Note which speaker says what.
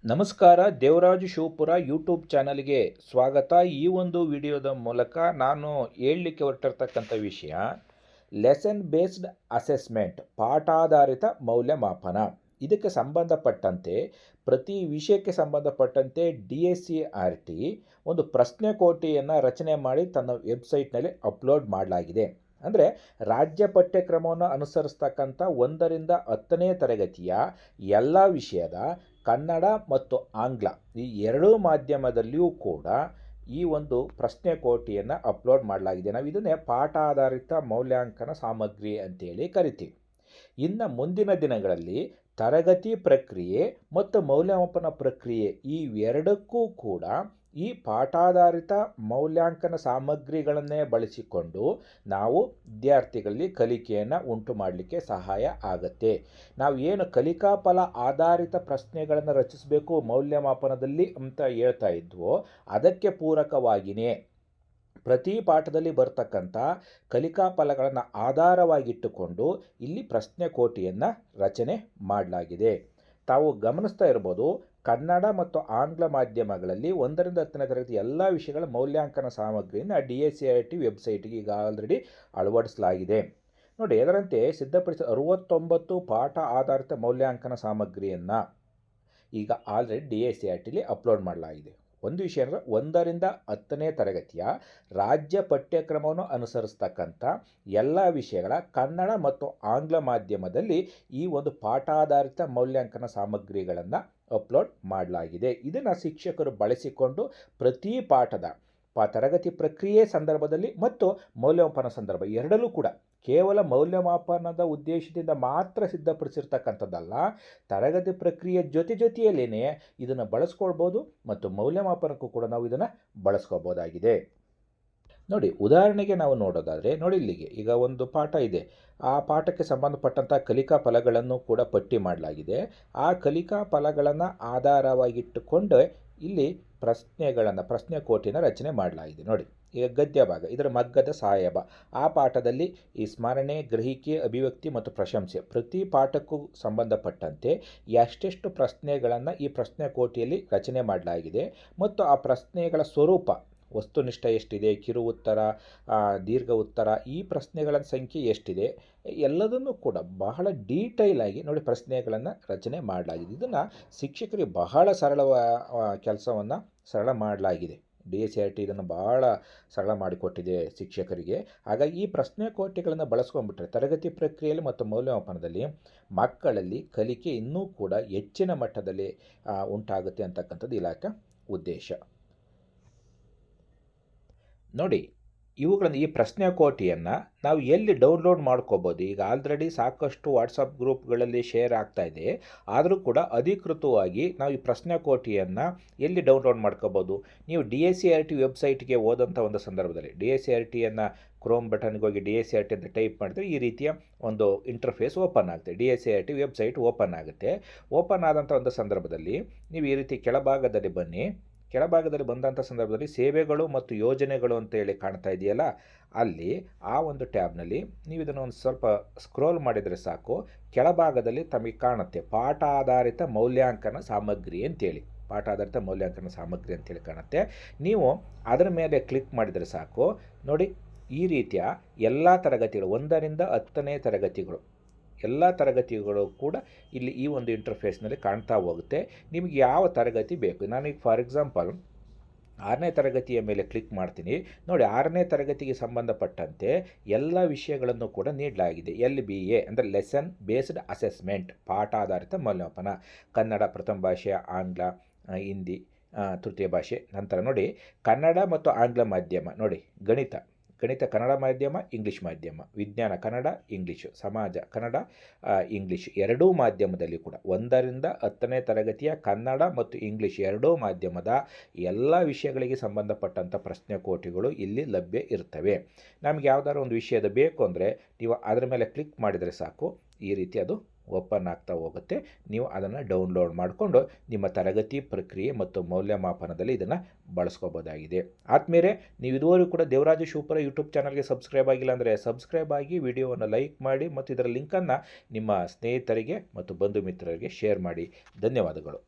Speaker 1: ನಮಸ್ಕಾರ. ದೇವರಾಜು ಶಿವಪುರ ಯೂಟ್ಯೂಬ್ ಚಾನಲ್ಗೆ ಸ್ವಾಗತ. ಈ ಒಂದು ವಿಡಿಯೋದ ಮೂಲಕ ನಾನು ಹೇಳಲಿಕ್ಕೆ ಹೊರಟಿರ್ತಕ್ಕಂಥ ವಿಷಯ ಲೆಸನ್ ಬೇಸ್ಡ್ ಅಸೆಸ್ಮೆಂಟ್, ಪಾಠಾಧಾರಿತ ಮೌಲ್ಯಮಾಪನ. ಇದಕ್ಕೆ ಸಂಬಂಧಪಟ್ಟಂತೆ ಪ್ರತಿ ವಿಷಯಕ್ಕೆ ಸಂಬಂಧಪಟ್ಟಂತೆ DSCRT ಒಂದು ಪ್ರಶ್ನೆ ಕೋಟಿಯನ್ನು ರಚನೆ ಮಾಡಿ ತನ್ನ ವೆಬ್ಸೈಟ್ನಲ್ಲಿ ಅಪ್ಲೋಡ್ ಮಾಡಲಾಗಿದೆ. ಅಂದರೆ ರಾಜ್ಯ ಪಠ್ಯಕ್ರಮವನ್ನು ಅನುಸರಿಸ್ತಕ್ಕಂಥ 1ರಿಂದ 10ನೇ ತರಗತಿಯ ಎಲ್ಲ ವಿಷಯದ ಕನ್ನಡ ಮತ್ತು ಆಂಗ್ಲ ಈ ಎರಡೂ ಮಾಧ್ಯಮದಲ್ಲಿಯೂ ಕೂಡ ಈ ಒಂದು ಪ್ರಶ್ನೆ ಕೋಟಿಯನ್ನು ಅಪ್ಲೋಡ್ ಮಾಡಲಾಗಿದೆ. ನಾವು ಇದನ್ನೇ ಪಾಠಾಧಾರಿತ ಮೌಲ್ಯಾಂಕನ ಸಾಮಗ್ರಿ ಅಂತೇಳಿ ಕರಿತೀವಿ. ಇನ್ನು ಮುಂದಿನ ದಿನಗಳಲ್ಲಿ ತರಗತಿ ಪ್ರಕ್ರಿಯೆ ಮತ್ತು ಮೌಲ್ಯಮಾಪನ ಪ್ರಕ್ರಿಯೆ ಈ ಎರಡಕ್ಕೂ ಕೂಡ ಈ ಪಾಠಾಧಾರಿತ ಮೌಲ್ಯಾಂಕನ ಸಾಮಗ್ರಿಗಳನ್ನೇ ಬಳಸಿಕೊಂಡು ನಾವು ವಿದ್ಯಾರ್ಥಿಗಳಲ್ಲಿ ಕಲಿಕೆಯನ್ನು ಉಂಟು ಮಾಡಲಿಕ್ಕೆ ಸಹಾಯ ಆಗುತ್ತೆ. ನಾವು ಏನು ಕಲಿಕಾ ಫಲ ಆಧಾರಿತ ಪ್ರಶ್ನೆಗಳನ್ನು ರಚಿಸಬೇಕು ಮೌಲ್ಯಮಾಪನದಲ್ಲಿ ಅಂತ ಹೇಳ್ತಾ ಇದ್ವೋ ಅದಕ್ಕೆ ಪೂರಕವಾಗಿಯೇ ಪ್ರತಿ ಪಾಠದಲ್ಲಿ ಬರ್ತಕ್ಕಂಥ ಕಲಿಕಾ ಫಲಗಳನ್ನು ಆಧಾರವಾಗಿಟ್ಟುಕೊಂಡು ಇಲ್ಲಿ ಪ್ರಶ್ನೆ ಕೋಟಿಯನ್ನು ರಚನೆ ಮಾಡಲಾಗಿದೆ. ತಾವು ಗಮನಿಸ್ತಾ ಇರ್ಬೋದು, ಕನ್ನಡ ಮತ್ತು ಆಂಗ್ಲ ಮಾಧ್ಯಮಗಳಲ್ಲಿ 1ರಿಂದ 10ನೇ ತರಗತಿ ಎಲ್ಲ ವಿಷಯಗಳ ಮೌಲ್ಯಾಂಕನ ಸಾಮಗ್ರಿಯನ್ನು DSCRT ವೆಬ್ಸೈಟ್ಗೆ ಈಗ ಆಲ್ರೆಡಿ ಅಳವಡಿಸಲಾಗಿದೆ. ನೋಡಿ, ಅದರಂತೆ ಸಿದ್ಧಪಡಿಸಿದ 69 ಪಾಠ ಆಧಾರಿತ ಮೌಲ್ಯಾಂಕನ ಸಾಮಗ್ರಿಯನ್ನು ಈಗ ಆಲ್ರೆಡಿ DSCRTಲಿ ಅಪ್ಲೋಡ್ ಮಾಡಲಾಗಿದೆ. ಒಂದು ವಿಷಯ ಅಂದರೆ 1ರಿಂದ 10ನೇ ತರಗತಿಯ ರಾಜ್ಯ ಪಠ್ಯಕ್ರಮವನ್ನು ಅನುಸರಿಸ್ತಕ್ಕಂಥ ಎಲ್ಲ ವಿಷಯಗಳ ಕನ್ನಡ ಮತ್ತು ಆಂಗ್ಲ ಮಾಧ್ಯಮದಲ್ಲಿ ಈ ಒಂದು ಪಾಠಾಧಾರಿತ ಮೌಲ್ಯಾಂಕನ ಸಾಮಗ್ರಿಗಳನ್ನು ಅಪ್ಲೋಡ್ ಮಾಡಲಾಗಿದೆ. ಇದನ್ನು ಶಿಕ್ಷಕರು ಬಳಸಿಕೊಂಡು ಪ್ರತಿ ಪಾಠದ ತರಗತಿ ಪ್ರಕ್ರಿಯೆ ಸಂದರ್ಭದಲ್ಲಿ ಮತ್ತು ಮೌಲ್ಯಮಾಪನ ಸಂದರ್ಭ ಎರಡಲ್ಲೂ ಕೂಡ ಕೇವಲ ಮೌಲ್ಯಮಾಪನದ ಉದ್ದೇಶದಿಂದ ಮಾತ್ರ ಸಿದ್ಧಪಡಿಸಿರ್ತಕ್ಕಂಥದ್ದಲ್ಲ, ತರಗತಿ ಪ್ರಕ್ರಿಯೆ ಜೊತೆಯಲ್ಲೇ ಇದನ್ನು ಬಳಸ್ಕೊಳ್ಬೋದು ಮತ್ತು ಮೌಲ್ಯಮಾಪನಕ್ಕೂ ಕೂಡ ನಾವು ಇದನ್ನು ಬಳಸ್ಕೋಬೋದಾಗಿದೆ. ನೋಡಿ, ಉದಾಹರಣೆಗೆ ನಾವು ನೋಡೋದಾದರೆ ನೋಡಿ, ಇಲ್ಲಿಗೆ ಈಗ ಒಂದು ಪಾಠ ಇದೆ. ಆ ಪಾಠಕ್ಕೆ ಸಂಬಂಧಪಟ್ಟಂಥ ಕಲಿಕಾ ಫಲಗಳನ್ನು ಕೂಡ ಪಟ್ಟಿ ಮಾಡಲಾಗಿದೆ. ಆ ಕಲಿಕಾ ಫಲಗಳನ್ನು ಆಧಾರವಾಗಿಟ್ಟುಕೊಂಡು ಇಲ್ಲಿ ಪ್ರಶ್ನೆ ಕೋಟಿನ ರಚನೆ ಮಾಡಲಾಗಿದೆ. ನೋಡಿ, ಈಗ ಗದ್ಯ ಭಾಗ, ಇದರ ಮಗ್ಗದ ಸಾಹೇಬ. ಆ ಪಾಠದಲ್ಲಿ ಈ ಸ್ಮರಣೆ, ಗ್ರಹಿಕೆ, ಅಭಿವ್ಯಕ್ತಿ ಮತ್ತು ಪ್ರಶಂಸೆ ಪ್ರತಿ ಪಾಠಕ್ಕೂ ಸಂಬಂಧಪಟ್ಟಂತೆ ಎಷ್ಟೆಷ್ಟು ಪ್ರಶ್ನೆಗಳನ್ನು ಈ ಪ್ರಶ್ನೆ ಕೋಟಿಯಲ್ಲಿ ರಚನೆ ಮಾಡಲಾಗಿದೆ ಮತ್ತು ಆ ಪ್ರಶ್ನೆಗಳ ಸ್ವರೂಪ, ವಸ್ತುನಿಷ್ಠ ಎಷ್ಟಿದೆ, ಕಿರು ಉತ್ತರ, ದೀರ್ಘ ಉತ್ತರ, ಈ ಪ್ರಶ್ನೆಗಳ ಸಂಖ್ಯೆ ಎಷ್ಟಿದೆ, ಎಲ್ಲದನ್ನು ಕೂಡ ಬಹಳ ಡೀಟೈಲಾಗಿ ನೋಡಿ ಪ್ರಶ್ನೆಗಳನ್ನು ರಚನೆ ಮಾಡಲಾಗಿದೆ. ಇದನ್ನು ಶಿಕ್ಷಕರಿಗೆ ಬಹಳ ಕೆಲಸವನ್ನು ಸರಳ ಮಾಡಲಾಗಿದೆ. DSCRT ಇದನ್ನು ಬಹಳ ಸರಳ ಮಾಡಿಕೊಟ್ಟಿದೆ ಶಿಕ್ಷಕರಿಗೆ. ಹಾಗಾಗಿ ಈ ಪ್ರಶ್ನೆ ಕೋಟಿಗಳನ್ನು ಬಳಸ್ಕೊಂಡ್ಬಿಟ್ರೆ ತರಗತಿ ಪ್ರಕ್ರಿಯೆಯಲ್ಲಿ ಮತ್ತು ಮೌಲ್ಯಮಾಪನದಲ್ಲಿ ಮಕ್ಕಳಲ್ಲಿ ಕಲಿಕೆ ಇನ್ನೂ ಕೂಡ ಹೆಚ್ಚಿನ ಮಟ್ಟದಲ್ಲಿ ಉಂಟಾಗುತ್ತೆ ಅಂತಕ್ಕಂಥದ್ದು ಇಲಾಖೆ ಉದ್ದೇಶ. ನೋಡಿ, ಇವುಗಳನ್ನು ಈ ಪ್ರಶ್ನೆ ಕೋಟಿಯನ್ನು ನಾವು ಎಲ್ಲಿ ಡೌನ್ಲೋಡ್ ಮಾಡ್ಕೋಬೋದು? ಈಗ ಆಲ್ರೆಡಿ ಸಾಕಷ್ಟು ವಾಟ್ಸಪ್ ಗ್ರೂಪ್ಗಳಲ್ಲಿ ಶೇರ್ ಆಗ್ತಾ ಇದೆ. ಆದರೂ ಕೂಡ ಅಧಿಕೃತವಾಗಿ ನಾವು ಈ ಪ್ರಶ್ನೆ ಕೋಟಿಯನ್ನು ಎಲ್ಲಿ ಡೌನ್ಲೋಡ್ ಮಾಡ್ಕೋಬೋದು? ನೀವು DSCRT ವೆಬ್ಸೈಟ್ಗೆ ಹೋದಂಥ ಒಂದು ಸಂದರ್ಭದಲ್ಲಿ DSCRTಯನ್ನು ಕ್ರೋಮ್ ಬಟನ್ಗೆ ಹೋಗಿ DSCRT ಅಂತ ಟೈಪ್ ಮಾಡಿದ್ರೆ ಈ ರೀತಿಯ ಒಂದು ಇಂಟರ್ಫೇಸ್ ಓಪನ್ ಆಗುತ್ತೆ. DSCRT ವೆಬ್ಸೈಟ್ ಓಪನ್ ಆಗುತ್ತೆ. ಓಪನ್ ಆದಂಥ ಒಂದು ಸಂದರ್ಭದಲ್ಲಿ ನೀವು ಈ ರೀತಿ ಕೆಳಭಾಗದಲ್ಲಿ ಬನ್ನಿ. ಕೆಳಭಾಗದಲ್ಲಿ ಬಂದಂಥ ಸಂದರ್ಭದಲ್ಲಿ ಸೇವೆಗಳು ಮತ್ತು ಯೋಜನೆಗಳು ಅಂತೇಳಿ ಕಾಣ್ತಾ ಇದೆಯಲ್ಲ, ಅಲ್ಲಿ ಆ ಒಂದು ಟ್ಯಾಬ್ನಲ್ಲಿ ನೀವು ಇದನ್ನು ಒಂದು ಸ್ವಲ್ಪ ಸ್ಕ್ರೋಲ್ ಮಾಡಿದರೆ ಸಾಕು, ಕೆಳಭಾಗದಲ್ಲಿ ತಮಗೆ ಕಾಣುತ್ತೆ ಪಾಠ ಆಧಾರಿತ ಮೌಲ್ಯಾಂಕನ ಸಾಮಗ್ರಿ ಅಂತೇಳಿ. ಪಾಠ ಆಧಾರಿತ ಮೌಲ್ಯಾಂಕನ ಸಾಮಗ್ರಿ ಅಂತೇಳಿ ಕಾಣುತ್ತೆ. ನೀವು ಅದರ ಮೇಲೆ ಕ್ಲಿಕ್ ಮಾಡಿದರೆ ಸಾಕು. ನೋಡಿ, ಈ ರೀತಿಯ ಎಲ್ಲ ತರಗತಿಗಳು 1ರಿಂದ 10ನೇ ತರಗತಿಗಳು ಎಲ್ಲ ತರಗತಿಗಳು ಕೂಡ ಇಲ್ಲಿ ಈ ಒಂದು ಇಂಟರ್ಫೇಸ್ನಲ್ಲಿ ಕಾಣ್ತಾ ಹೋಗುತ್ತೆ. ನಿಮಗೆ ಯಾವ ತರಗತಿ ಬೇಕು? ನಾನೀಗ ಫಾರ್ ಎಕ್ಸಾಂಪಲ್ 6ನೇ ತರಗತಿಯ ಮೇಲೆ ಕ್ಲಿಕ್ ಮಾಡ್ತೀನಿ. ನೋಡಿ, 6ನೇ ತರಗತಿಗೆ ಸಂಬಂಧಪಟ್ಟಂತೆ ಎಲ್ಲ ವಿಷಯಗಳನ್ನು ಕೂಡ ನೀಡಲಾಗಿದೆ. LBA ಅಂದರೆ ಲೆಸನ್ ಬೇಸ್ಡ್ ಅಸೆಸ್ಮೆಂಟ್, ಪಾಠಾಧಾರಿತ ಮೌಲ್ಯಮಾಪನ, ಕನ್ನಡ ಪ್ರಥಮ ಭಾಷೆ, ಆಂಗ್ಲ, ಹಿಂದಿ ತೃತೀಯ ಭಾಷೆ. ನಂತರ ನೋಡಿ, ಕನ್ನಡ ಮತ್ತು ಆಂಗ್ಲ ಮಾಧ್ಯಮ, ನೋಡಿ ಗಣಿತ ಕನ್ನಡ ಮಾಧ್ಯಮ, ಇಂಗ್ಲೀಷ್ ಮಾಧ್ಯಮ, ವಿಜ್ಞಾನ ಕನ್ನಡ, ಇಂಗ್ಲೀಷು, ಸಮಾಜ ಕನ್ನಡ, ಇಂಗ್ಲೀಷ್ ಎರಡೂ ಮಾಧ್ಯಮದಲ್ಲಿ ಕೂಡ 1ರಿಂದ 10ನೇ ತರಗತಿಯ ಕನ್ನಡ ಮತ್ತು ಇಂಗ್ಲೀಷ್ ಎರಡೂ ಮಾಧ್ಯಮದ ಎಲ್ಲ ವಿಷಯಗಳಿಗೆ ಸಂಬಂಧಪಟ್ಟಂಥ ಪ್ರಶ್ನೆ ಕೋಟಿಗಳು ಇಲ್ಲಿ ಲಭ್ಯ ಇರ್ತವೆ. ನಮಗೆ ಯಾವುದಾದ್ರು ಒಂದು ವಿಷಯದ ಬೇಕು ಅಂದರೆ ನೀವು ಅದರ ಮೇಲೆ ಕ್ಲಿಕ್ ಮಾಡಿದರೆ ಸಾಕು, ಈ ರೀತಿ ಅದು ಓಪನ್ ಆಗ್ತಾ ಹೋಗುತ್ತೆ. ನೀವು ಅದನ್ನು ಡೌನ್ಲೋಡ್ ಮಾಡಿಕೊಂಡು ನಿಮ್ಮ ತರಗತಿ ಪ್ರಕ್ರಿಯೆ ಮತ್ತು ಮೌಲ್ಯಮಾಪನದಲ್ಲಿ ಇದನ್ನು ಬಳಸ್ಕೋಬೋದಾಗಿದೆ. ಆದಮೇಲೆ ನೀವು ಇದುವರೆಗೂ ಕೂಡ ದೇವರಾಜು ಶಿವಪುರ ಯೂಟ್ಯೂಬ್ ಚಾನಲ್ಗೆ ಸಬ್ಸ್ಕ್ರೈಬ್ ಆಗಿಲ್ಲ ಅಂದರೆ ಸಬ್ಸ್ಕ್ರೈಬ್ ಆಗಿ, ವಿಡಿಯೋವನ್ನು ಲೈಕ್ ಮಾಡಿ ಮತ್ತು ಇದರ ಲಿಂಕನ್ನು ನಿಮ್ಮ ಸ್ನೇಹಿತರಿಗೆ ಮತ್ತು ಬಂಧು ಮಿತ್ರರಿಗೆ ಶೇರ್ ಮಾಡಿ. ಧನ್ಯವಾದಗಳು.